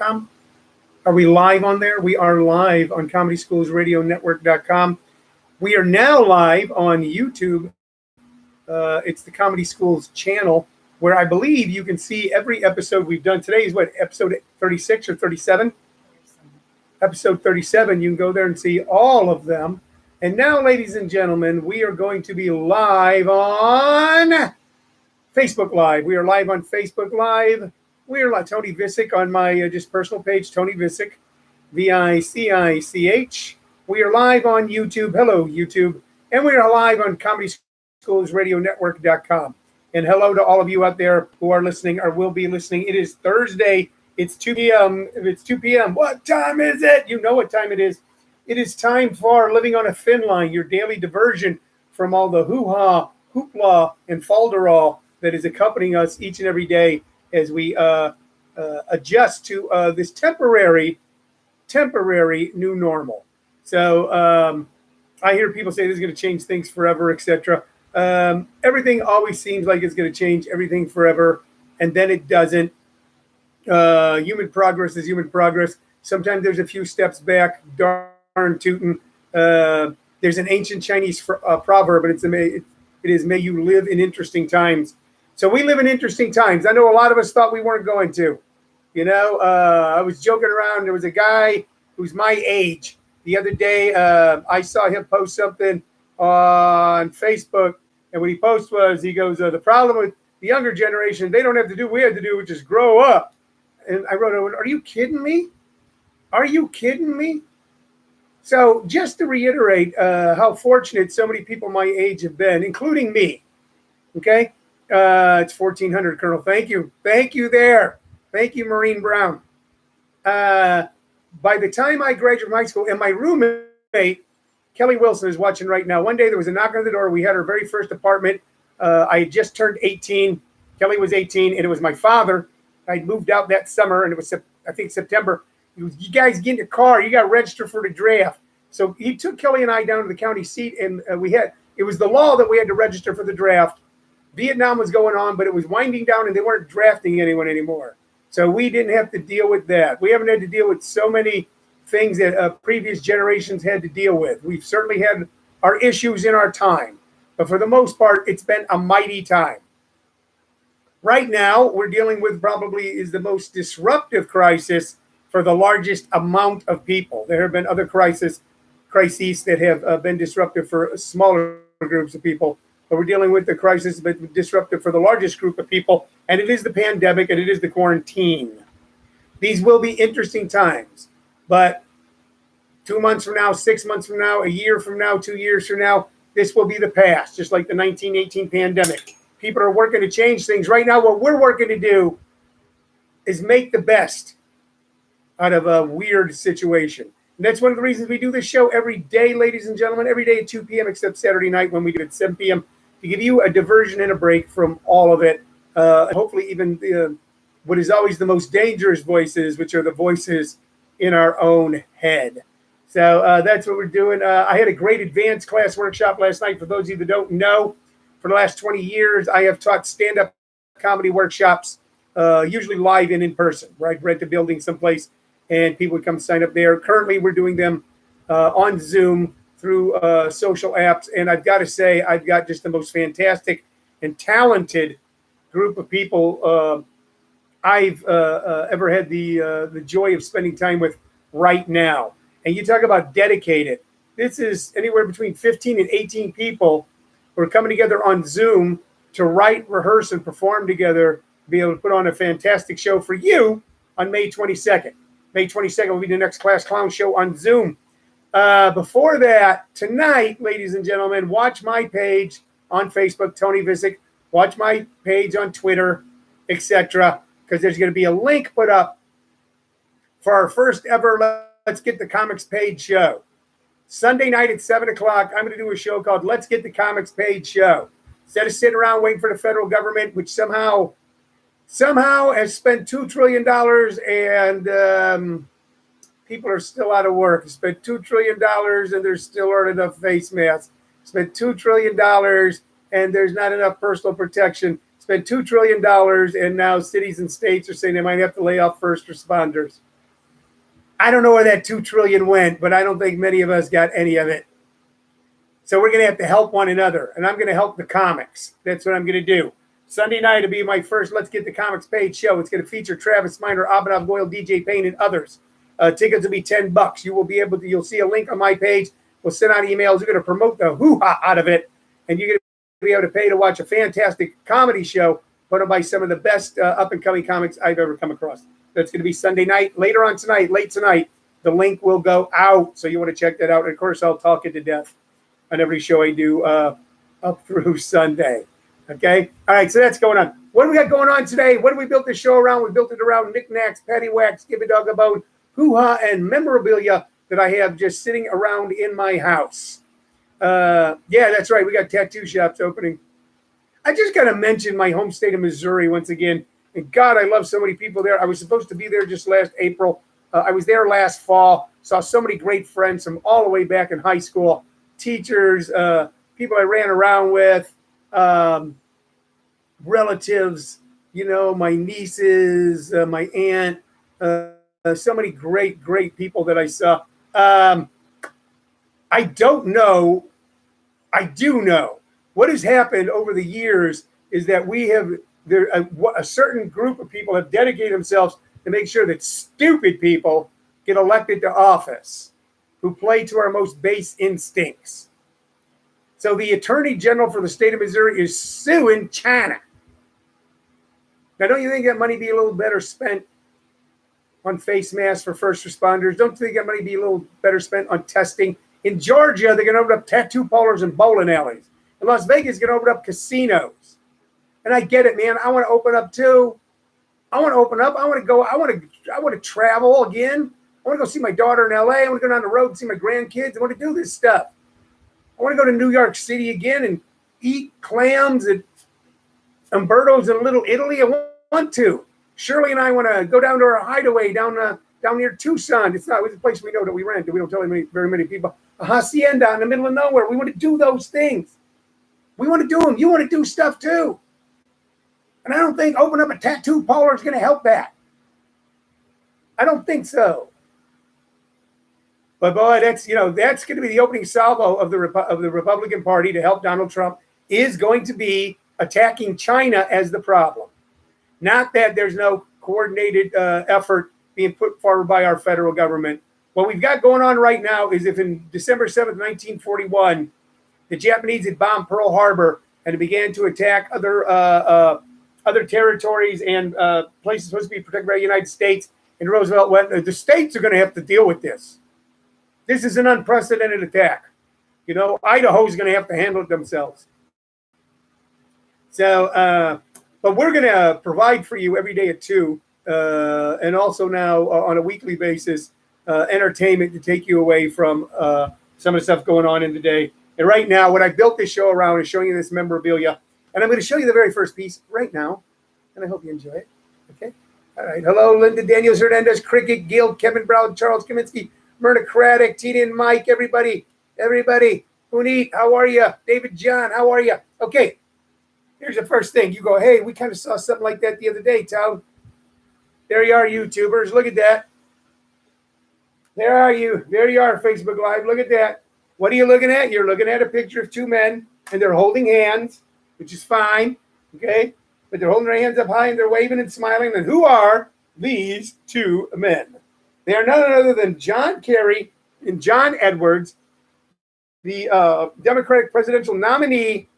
Are we live on there? We are live on ComedySchoolsRadioNetwork.com. We are now live on YouTube. It's the Comedy Schools channel, where I believe you can see every episode we've done. Today is what, episode 36 or 37? Episode 37. You can go there and see all of them. And now, ladies and gentlemen, we are going to be live on Facebook Live. We are live on Facebook Live. We are like Tony Vicich on my just personal page, Tony Vicich, Vicich. We are live on YouTube. Hello, YouTube. And we are live on ComedySchoolsRadioNetwork.com. And hello to all of you out there who are listening or will be listening. It is Thursday. It's 2 p.m. If it's 2 p.m., what time is it? You know what time it is. It is time for Living on a Thin Line, your daily diversion from all the hoo-ha, hoopla, and falderall that is accompanying us each and every day as we adjust to this temporary new normal. So I hear people say this is going to change things forever, etc. Everything always seems like it's going to change everything forever, and then it doesn't. Human progress is human progress. Sometimes there's a few steps back, darn tootin'. There's an ancient Chinese proverb, and it is, may you live in interesting times. So we live in interesting times. I know a lot of us thought we weren't going to. You know, I was joking around. There was a guy who's my age. The other day, I saw him post something on Facebook. And what he posted was, he goes, the problem with the younger generation, they don't have to do what we have to do, which is grow up. And I wrote, are you kidding me? Are you kidding me? So just to reiterate how fortunate so many people my age have been, including me. Okay? It's 1400, Colonel. Thank you. Thank you there. Thank you, Maureen Brown. By the time I graduated from high school, and my roommate, Kelly Wilson, is watching right now. One day there was a knock on the door. We had our very first apartment. I had just turned 18. Kelly was 18, and it was my father. I'd moved out that summer, and it was, I think, September. He was, you guys get in the car. You got to register for the draft. So he took Kelly and I down to the county seat, and it was the law that we had to register for the draft. Vietnam was going on, but it was winding down, and they weren't drafting anyone anymore. So we didn't have to deal with that. We haven't had to deal with so many things that previous generations had to deal with. We've certainly had our issues in our time, but for the most part, it's been a mighty time. Right now, we're dealing with probably is the most disruptive crisis for the largest amount of people. There have been other crises that have been disruptive for smaller groups of people. But we're dealing with the crisis that's disruptive for the largest group of people, and it is the pandemic, and it is the quarantine. These will be interesting times, but 2 months from now, 6 months from now, a year from now, 2 years from now, this will be the past, just like the 1918 pandemic. People are working to change things. Right now, what we're working to do is make the best out of a weird situation. And that's one of the reasons we do this show every day, ladies and gentlemen, every day at 2 p.m. except Saturday night when we do it at 7 p.m. to give you a diversion and a break from all of it. Hopefully even what is always the most dangerous voices, which are the voices in our own head. So that's what we're doing. I had a great advanced class workshop last night. For those of you that don't know, for the last 20 years, I have taught stand-up comedy workshops, usually live and in person, where I'd rent a building someplace and people would come sign up there. Currently, we're doing them on Zoom through social apps. And I've got to say, I've got just the most fantastic and talented group of people I've ever had the joy of spending time with right now. And you talk about dedicated. This is anywhere between 15 and 18 people who are coming together on Zoom to write, rehearse, and perform together, be able to put on a fantastic show for you on May 22nd. May 22nd will be the next Class Clown show on Zoom. Before that, tonight, ladies and gentlemen, watch my page on Facebook, Tony Vicich. Watch my page on Twitter, etc., because there's going to be a link put up for our first ever Let's Get the Comics Page show. Sunday night at 7 o'clock, I'm going to do a show called Let's Get the Comics Page show. Instead of sitting around waiting for the federal government, which somehow has spent $2 trillion and people are still out of work. Spent $2 trillion and there still aren't enough face masks. Spent $2 trillion and there's not enough personal protection. Spent $2 trillion and now cities and states are saying they might have to lay off first responders. I don't know where that 2 trillion went, but I don't think many of us got any of it. So we're going to have to help one another, and I'm going to help the comics. That's what I'm going to do. Sunday night will be my first Let's Get the Comics Page show. It's going to feature Travis Miner, Abhinav Goyal, DJ Payne, and others. Tickets will be $10. You will be able to. You'll see a link on my page. We'll send out emails. We're going to promote the hoo-ha out of it, and you're going to be able to pay to watch a fantastic comedy show put on by some of the best up-and-coming comics I've ever come across. That's going to be Sunday night. Later on tonight, late tonight, the link will go out, so you want to check that out. And, of course, I'll talk it to death on every show I do up through Sunday. Okay? All right, so that's going on. What do we got going on today? What did we build this show around? We built it around knickknacks, paddywhacks, give a dog a bone, hoo-ha, and memorabilia that I have just sitting around in my house. Yeah, that's right. We got tattoo shops opening. I just got to mention my home state of Missouri once again. And God, I love so many people there. I was supposed to be there just last April. I was there last fall. Saw so many great friends from all the way back in high school. Teachers, people I ran around with, relatives, my nieces, my aunt, so many great people that I saw. I don't know. I do know what has happened over the years is that a certain group of people have dedicated themselves to make sure that stupid people get elected to office who play to our most base instincts. So the Attorney General for the state of Missouri is suing China. Now, don't you think that money be a little better spent on face masks for first responders? Don't you think that money be a little better spent on testing? In Georgia, they're going to open up tattoo parlors and bowling alleys. In Las Vegas, they're going to open up casinos. And I get it, man. I want to open up too. I want to open up. I want to go. I want to travel again. I want to go see my daughter in LA. I want to go down the road and see my grandkids. I want to do this stuff. I want to go to New York City again and eat clams at Umberto's in Little Italy. I want to. Shirley and I want to go down to our hideaway down near Tucson. It's a place we know that we rent. We don't tell very many people. A hacienda in the middle of nowhere. We want to do those things. We want to do them. You want to do stuff too. And I don't think opening up a tattoo parlor is going to help that. I don't think so. But boy, that's going to be the opening salvo of the Republican Party to help Donald Trump is going to be attacking China as the problem. Not that there's no coordinated effort being put forward by our federal government. What we've got going on right now is if in December 7th, 1941, the Japanese had bombed Pearl Harbor and began to attack other territories and places supposed to be protected by the United States, and Roosevelt went, the states are going to have to deal with this. This is an unprecedented attack. Idaho's going to have to handle it themselves. So, but we're going to provide for you every day at 2, and also now on a weekly basis, entertainment to take you away from some of the stuff going on in the day. And right now, what I built this show around is showing you this memorabilia. And I'm going to show you the very first piece right now. And I hope you enjoy it. Okay? All right. Hello, Linda Daniels, Hernandez, Cricket, Gil, Kevin Brown, Charles Kaminsky, Myrna Craddock, Tina and Mike, everybody. Puneet, how are you? David John, how are you? Okay. Here's the first thing. You go, hey, we kind of saw something like that the other day, Tom. There you are, YouTubers. Look at that. There are you. There you are, Facebook Live. Look at that. What are you looking at? You're looking at a picture of 2 men, and they're holding hands, which is fine, okay? But they're holding their hands up high, and they're waving and smiling. And who are these 2 men? They are none other than John Kerry and John Edwards, the Democratic presidential nominee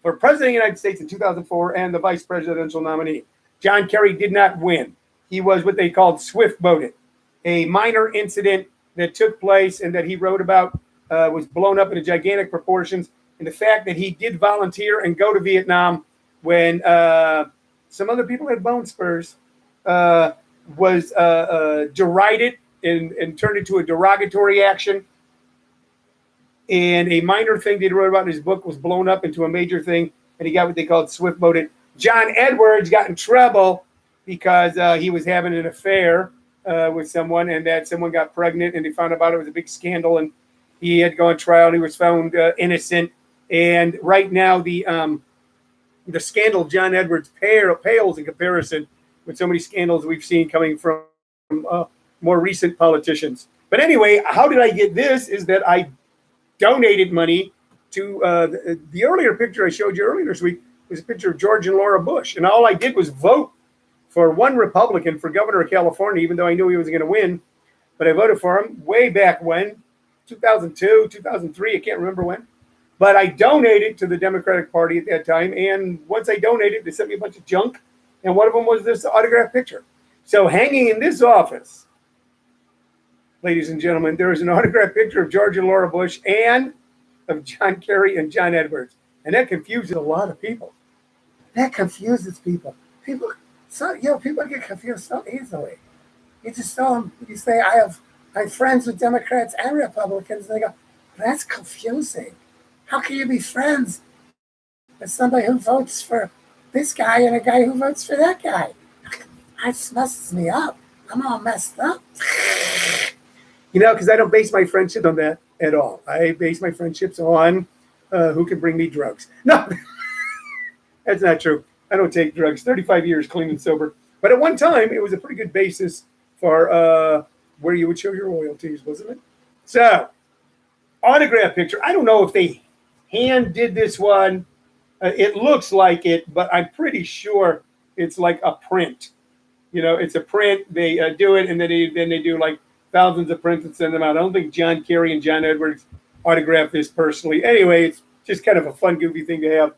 for president of the United States in 2004 and the vice presidential nominee. John Kerry did not win. He was what they called swift-boated, a minor incident that took place and that he wrote about was blown up into gigantic proportions. And the fact that he did volunteer and go to Vietnam when some other people had bone spurs was derided and turned into a derogatory action. And a minor thing that he wrote about in his book was blown up into a major thing, and he got what they called swift-boated. John Edwards got in trouble because he was having an affair with someone, and that someone got pregnant, and they found out it was a big scandal, and he had to go on trial, and he was found innocent. And right now, the scandal of John Edwards pales in comparison with so many scandals we've seen coming from more recent politicians. But anyway, how did I get this? Is that I donated money to the earlier picture I showed you earlier this week was a picture of George and Laura Bush. And all I did was vote for one Republican for governor of California, even though I knew he was going to win. But I voted for him way back when, 2002, 2003, I can't remember when. But I donated to the Democratic Party at that time. And once I donated, they sent me a bunch of junk. And one of them was this autographed picture. So hanging in this office, ladies and gentlemen, there is an autographed picture of George and Laura Bush and of John Kerry and John Edwards. And that confuses a lot of people. That confuses people. People get confused so easily. You just tell them, you say, I'm friends with Democrats and Republicans. And they go, that's confusing. How can you be friends with somebody who votes for this guy and a guy who votes for that guy? That messes me up. I'm all messed up. Because I don't base my friendship on that at all. I base my friendships on who can bring me drugs. No, that's not true. I don't take drugs. 35 years clean and sober. But at one time, it was a pretty good basis for where you would show your loyalties, wasn't it? So, autograph picture. I don't know if they hand did this one. It looks like it, but I'm pretty sure it's like a print. It's a print. They do it, and then they do like thousands of prints and send them out. I don't think John Kerry and John Edwards autographed this personally. Anyway, it's just kind of a fun, goofy thing to have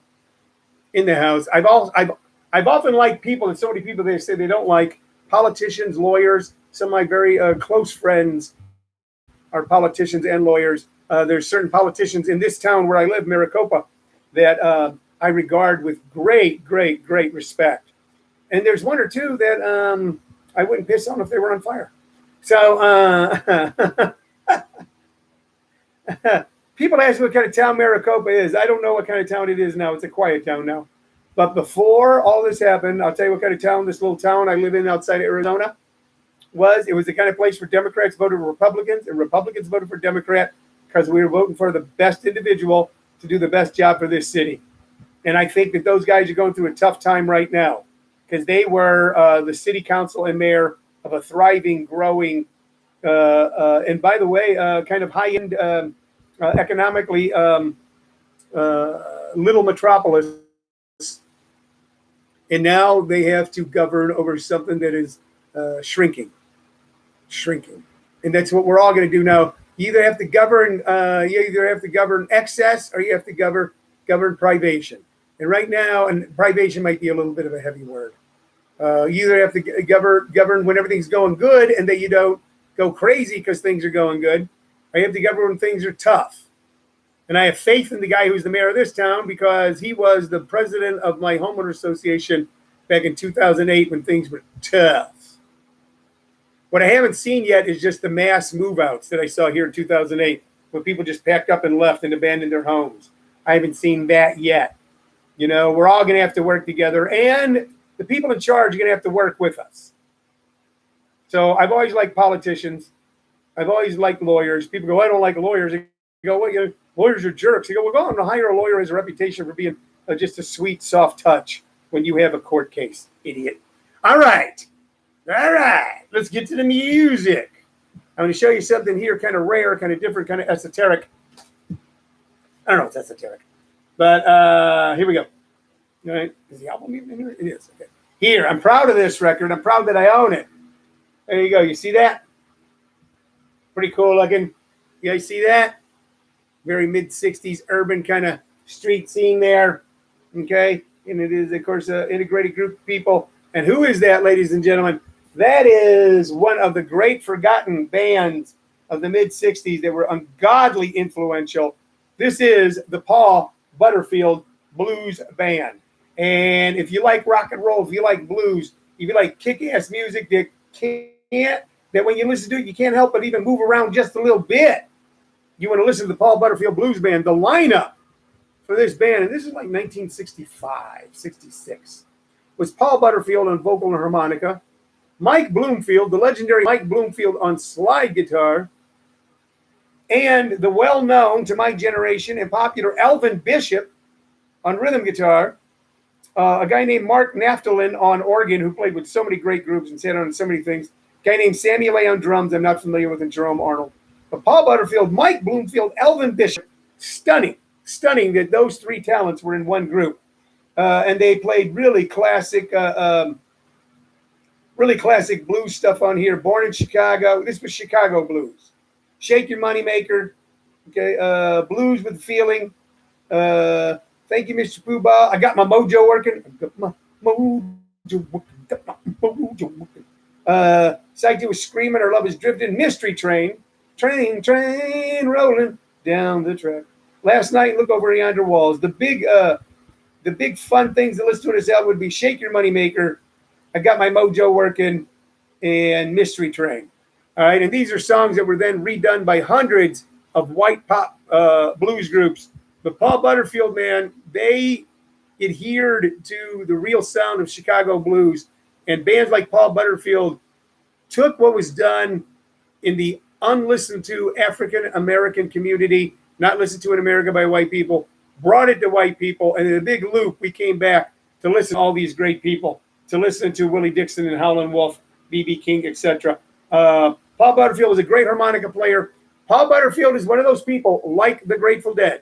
in the house. I've often liked people, and so many people they say they don't like politicians, lawyers. Some of my very close friends are politicians and lawyers. There's certain politicians in this town where I live, Maricopa, that I regard with great, great, great respect. And there's one or two that I wouldn't piss on if they were on fire. So people ask me what kind of town Maricopa is. I don't know what kind of town it is now. It's a quiet town now. But before all this happened, I'll tell you what kind of town this little town I live in outside of Arizona was. It was the kind of place where Democrats voted for Republicans and Republicans voted for Democrat because we were voting for the best individual to do the best job for this city. And I think that those guys are going through a tough time right now because they were the city council and mayor of a thriving, growing, and by the way, kind of high-end, economically little metropolis. And now they have to govern over something that is shrinking. And that's what we're all going to do now. You either have to govern excess or you have to govern privation. And right now, and privation might be a little bit of a heavy word. You either have to govern when everything's going good and that you don't go crazy because things are going good, or you have to govern when things are tough. And I have faith in the guy who's the mayor of this town because he was the president of my homeowner association back in 2008 when things were tough. What I haven't seen yet is just the mass move-outs that I saw here in 2008 when people just packed up and left and abandoned their homes. I haven't seen that yet. We're all going to have to work together, and the people in charge are going to have to work with us. So I've always liked politicians. I've always liked lawyers. People go, I don't like lawyers. I go, well, lawyers are jerks. You go, well, go on to hire a lawyer who has a reputation for being just a sweet, soft touch when you have a court case, idiot. All right. Let's get to the music. I'm going to show you something here, kind of rare, kind of different, kind of esoteric. I don't know if it's esoteric, but here we go. All right. Is the album even in here? It is. Okay. Here, I'm proud of this record. I'm proud that I own it. There you go. You see that? Pretty cool looking. You guys see that? Very mid-'60s urban kind of street scene there. Okay. And it is, of course, an integrated group of people. And who is that, ladies and gentlemen? That is one of the great forgotten bands of the mid-'60s that were ungodly influential. This is the Paul Butterfield Blues Band. And if you like rock and roll, if you like blues, if you like kick-ass music that when you listen to it, you can't help but even move around just a little bit. You want to listen to the Paul Butterfield Blues Band. The lineup for this band, and this is like 1965, 66, was Paul Butterfield on vocal and harmonica, Mike Bloomfield, the legendary Mike Bloomfield on slide guitar, and the well-known, to my generation, and popular Elvin Bishop on rhythm guitar, a guy named Mark Naftalin on organ, who played with so many great groups and sat on so many things, guy named Sammy Lay on drums. I'm not familiar with him. Jerome Arnold. But Paul Butterfield, Mike Bloomfield, Elvin Bishop. Stunning that those three talents were in one group. And they played really classic blues stuff on here. Born in Chicago. This was Chicago blues. Shake Your Moneymaker. Okay, Blues with Feeling. Thank you, Mr. Poobah. I got my mojo working. I got my mojo working. Psyche was Screaming. Our Love is Drifting. Mystery Train. Train rolling down the track. Last Night, Look Over Yonder Walls. The big fun things to listen to this album would be Shake Your Moneymaker, I Got My Mojo Working, and Mystery Train. All right, and these are songs that were then redone by hundreds of white pop blues groups. But Paul Butterfield, man, they adhered to the real sound of Chicago blues. And bands like Paul Butterfield took what was done in the unlistened to African American community, not listened to in America by white people, brought it to white people. And in a big loop, we came back to listen to all these great people, to listen to Willie Dixon and Howlin' Wolf, B.B. King, etc. Paul Butterfield was a great harmonica player. Paul Butterfield is one of those people, like the Grateful Dead,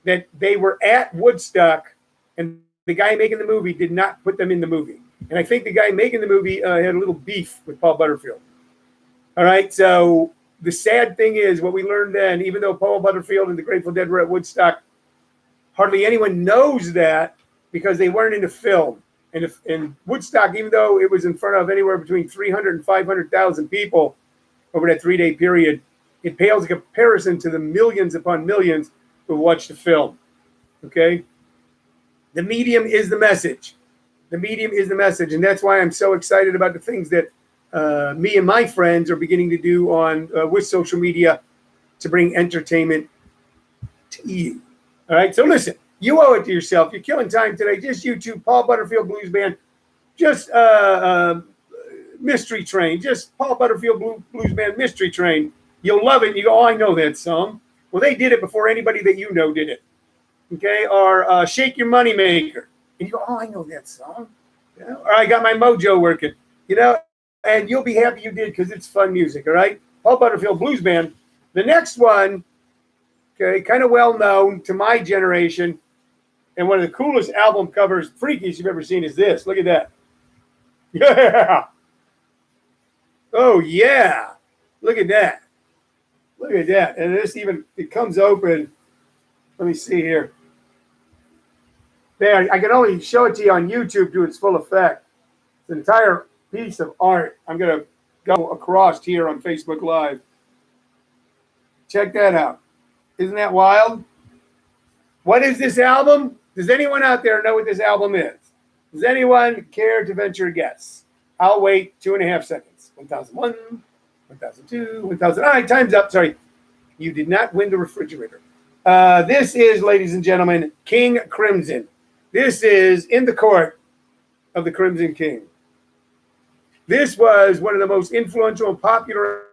that they were at Woodstock, and the guy making the movie did not put them in the movie. And I think the guy making the movie had a little beef with Paul Butterfield. All right, so the sad thing is what we learned then, even though Paul Butterfield and the Grateful Dead were at Woodstock, hardly anyone knows that because they weren't into film. And in Woodstock, even though it was in front of anywhere between 300 and 500,000 people over that 3-day period, it pales in comparison to the millions upon millions who watched the film. Okay? The medium is the message. The medium is the message. And that's why I'm so excited about the things that me and my friends are beginning to do on with social media to bring entertainment to you. All right? So listen, you owe it to yourself. You're killing time today. Just YouTube Paul Butterfield Blues Band. Just Mystery Train. Just Paul Butterfield Blues Band Mystery Train. You'll love it. You go, oh, I know that song. Well, they did it before anybody that you know did it. Okay? Or Shake Your Moneymaker. And you go, oh, I know that song. You know? Or I Got My Mojo Working. You know? And you'll be happy you did because it's fun music. All right? Paul Butterfield Blues Band. The next one, okay, kind of well known to my generation, and one of the coolest album covers, freakiest you've ever seen is this. Look at that. Yeah. Oh, yeah. Look at that. Look at that. And this even, it comes open. Let me see here. There, I can only show it to you on YouTube to its full effect. It's an entire piece of art. I'm going to go across here on Facebook Live. Check that out. Isn't that wild? What is this album? Does anyone out there know what this album is? Does anyone care to venture a guess? I'll wait 2.5 seconds. 1001, 1002, 1000. All right, time's up. Sorry. You did not win the refrigerator. This is, ladies and gentlemen, King Crimson. This is In the Court of the Crimson King. This was one of the most influential and popular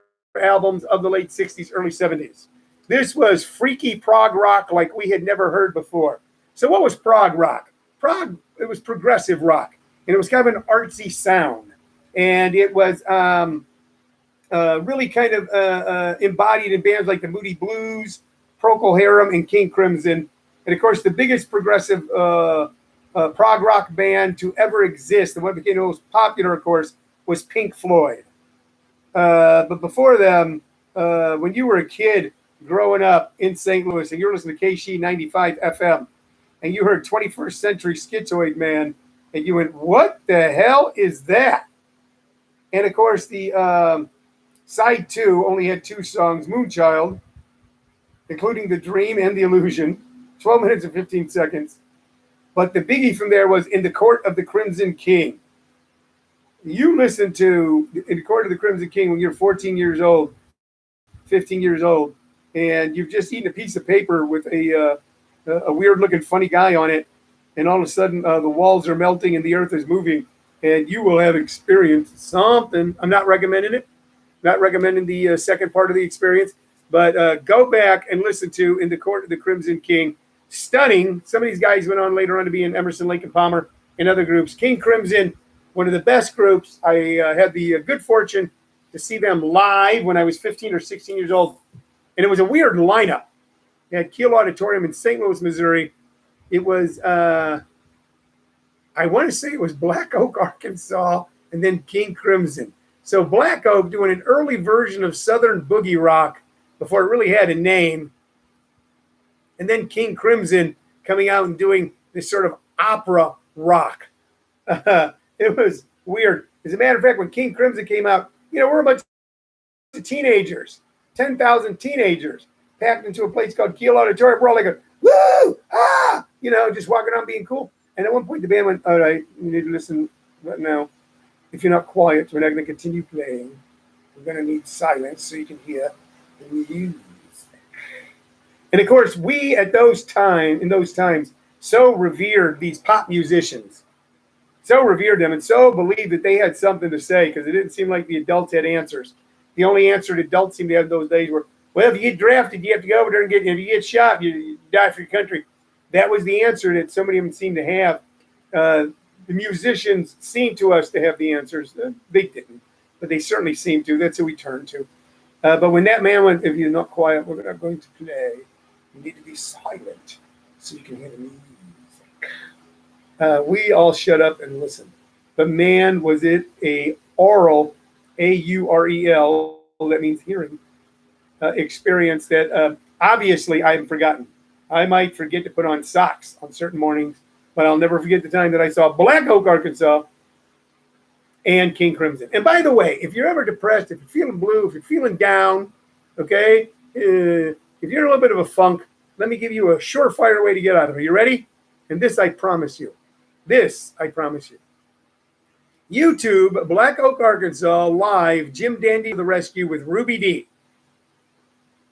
albums of the late 60s, early 70s. This was freaky prog rock like we had never heard before. So what was prog rock? It was progressive rock. And it was kind of an artsy sound. And it was really kind of embodied in bands like the Moody Blues, Procol Harum, and King Crimson. And of course, the biggest progressive prog rock band to ever exist, and what became the most popular, of course, was Pink Floyd. But before them, when you were a kid growing up in St. Louis and you were listening to KC 95 FM and you heard 21st Century Schizoid Man and you went, what the hell is that? And of course, the side 2 only had 2 songs, Moonchild, including The Dream and The Illusion, 12 minutes and 15 seconds. But the biggie from there was In the Court of the Crimson King. You listen to In the Court of the Crimson King when you're 14 years old, 15 years old, and you've just eaten a piece of paper with a weird-looking funny guy on it, and all of a sudden the walls are melting and the earth is moving, and you will have experienced something. I'm not recommending it. Not recommending the second part of the experience, but go back and listen to In the Court of the Crimson King. Stunning. Some of these guys went on later on to be in Emerson, Lake and Palmer and other groups. King Crimson, one of the best groups. I had the good fortune to see them live when I was 15 or 16 years old. And it was a weird lineup. They had Kiel Auditorium in St. Louis, Missouri. It was, I want to say it was Black Oak, Arkansas, and then King Crimson. So Black Oak doing an early version of Southern Boogie Rock before it really had a name. And then King Crimson coming out and doing this sort of opera rock. It was weird. As a matter of fact, when King Crimson came out, we're a bunch of teenagers, 10,000 teenagers packed into a place called Kiel Auditorium. We're all like, woo, ah, just walking around being cool. And at one point, the band went, all right, you need to listen right now. If you're not quiet, we're not going to continue playing. We're going to need silence so you can hear the music. And of course, we in those times, so revered these pop musicians, so revered them, and so believed that they had something to say because it didn't seem like the adults had answers. The only answer that adults seemed to have those days were, well, if you get drafted, you have to go over there and if you get shot, you die for your country. That was the answer that so many of them seemed to have. The musicians seemed to us to have the answers. They didn't, but they certainly seemed to. That's who we turned to. But when that man went, if you're not quiet, we're not going to play. You need to be silent so you can hear the music. We all shut up and listened. But man, was it a aural, A-U-R-E-L, that means hearing, experience that obviously I haven't forgotten. I might forget to put on socks on certain mornings, but I'll never forget the time that I saw Black Oak, Arkansas, and King Crimson. And by the way, if you're ever depressed, if you're feeling blue, if you're feeling down, okay, if you're in a little bit of a funk, let me give you a surefire way to get out of it. You ready? And this I promise you. YouTube, Black Oak, Arkansas, live, Jim Dandy to the rescue with Ruby D.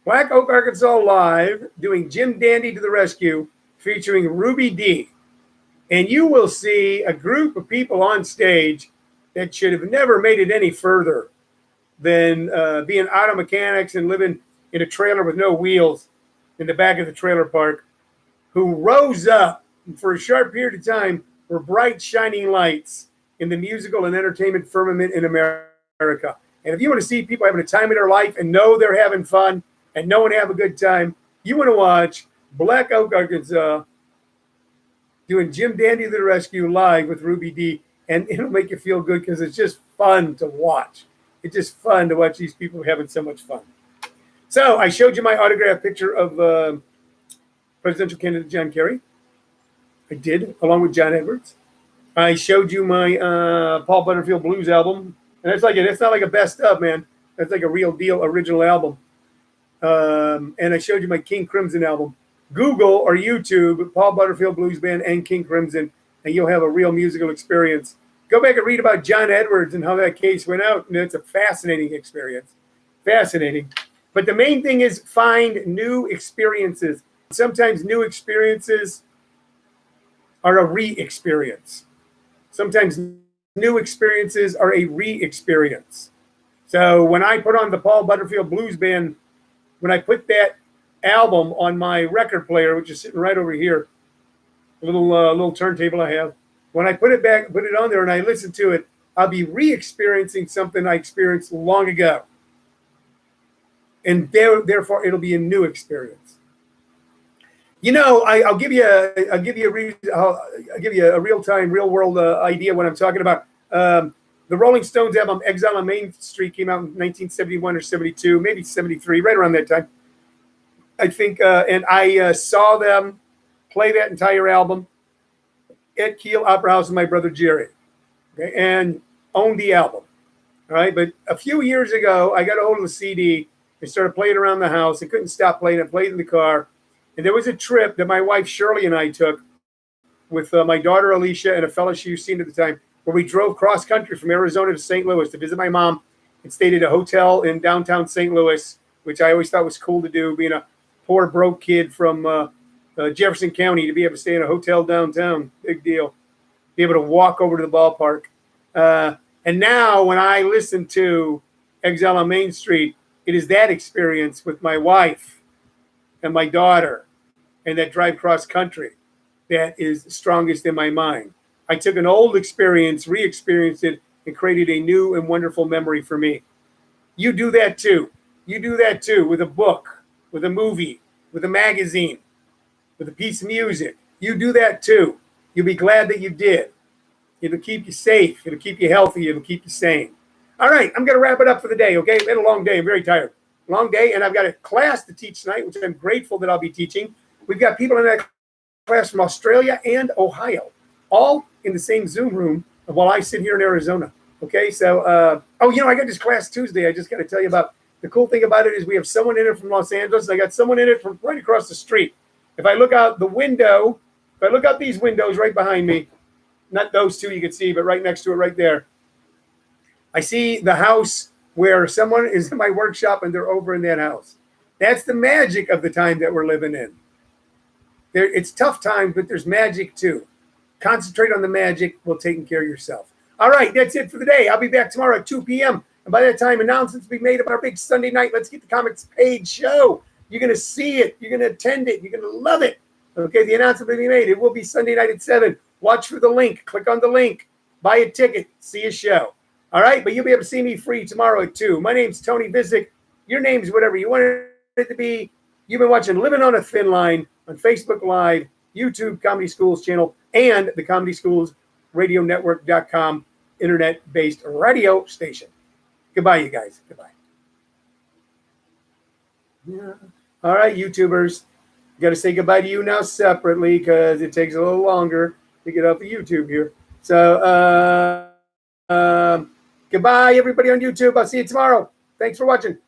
Black Oak, Arkansas, live, doing Jim Dandy to the rescue, featuring Ruby D. And you will see a group of people on stage that should have never made it any further than being auto mechanics and living in a trailer with no wheels in the back of the trailer park, who rose up and for a short period of time were bright, shining lights in the musical and entertainment firmament in America. And if you want to see people having a time in their life and know they're having fun and know and have a good time, you want to watch Black Oak, Arkansas, doing Jim Dandy to the rescue live with Ruby D. And it'll make you feel good because it's just fun to watch. It's just fun to watch these people having so much fun. So I showed you my autographed picture of presidential candidate John Kerry. I did, along with John Edwards. I showed you my Paul Butterfield Blues album. And that's not like a best of, man. That's like a real deal original album. And I showed you my King Crimson album. Google or YouTube Paul Butterfield Blues Band and King Crimson, and you'll have a real musical experience. Go back and read about John Edwards and how that case went out. And it's a fascinating experience. Fascinating. But the main thing is find new experiences. Sometimes new experiences are a re-experience. Sometimes new experiences are a re-experience. So when I put on the Paul Butterfield Blues Band, when I put that album on my record player, which is sitting right over here, a little turntable I have, when I put it on there and I listen to it, I'll be re-experiencing something I experienced long ago. And therefore, it'll be a new experience. I'll give you a real-time, real-world idea what I'm talking about. The Rolling Stones album "Exile on Main Street" came out in 1971 or 72, maybe 73, right around that time, I think. And I saw them play that entire album at Kiel Opera House with my brother Jerry, okay, and owned the album. All right, but a few years ago, I got a hold of the CD. I started playing around the house. I couldn't stop playing. I played in the car. And there was a trip that my wife Shirley and I took with my daughter Alicia and a fellow she was seeing at the time, where we drove cross country from Arizona to St. Louis to visit my mom and stayed at a hotel in downtown St. Louis, which I always thought was cool to do, being a poor, broke kid from Jefferson County, to be able to stay in a hotel downtown. Big deal. Be able to walk over to the ballpark. And now when I listen to Exile on Main Street, it is that experience with my wife and my daughter and that drive cross country that is strongest in my mind. I took an old experience, re-experienced it, and created a new and wonderful memory for me. You do that too. You do that too with a book, with a movie, with a magazine, with a piece of music. You do that too. You'll be glad that you did. It'll keep you safe. It'll keep you healthy. It'll keep you sane. All right, I'm going to wrap it up for the day, okay? It's been a long day. I'm very tired. Long day, and I've got a class to teach tonight, which I'm grateful that I'll be teaching. We've got people in that class from Australia and Ohio, all in the same Zoom room while I sit here in Arizona. Okay, so, I got this class Tuesday. I just got to tell you about the cool thing about it is we have someone in it from Los Angeles. I got someone in it from right across the street. If I look out the window, if I look out these windows right behind me, not those two you can see, but right next to it right there, I see the house where someone is in my workshop and they're over in that house. That's the magic of the time that we're living in. It's tough times, but there's magic too. Concentrate on the magic while taking care of yourself. All right, that's it for the day. I'll be back tomorrow at 2 p.m. And by that time, announcements will be made about our big Sunday night Let's Get the Comics Paid show. You're going to see it. You're going to attend it. You're going to love it. Okay, the announcement will be made. It will be Sunday night at 7. Watch for the link. Click on the link. Buy a ticket. See a show. All right, but you'll be able to see me free tomorrow at 2. My name's Tony Vicich. Your name's whatever you want it to be. You've been watching Living on a Thin Line on Facebook Live, YouTube Comedy Schools channel, and the Comedy Schools Radio Network.com internet-based radio station. Goodbye, you guys. Goodbye. Yeah. All right, YouTubers. Got to say goodbye to you now separately because it takes a little longer to get off of YouTube here. So, goodbye, everybody on YouTube. I'll see you tomorrow. Thanks for watching.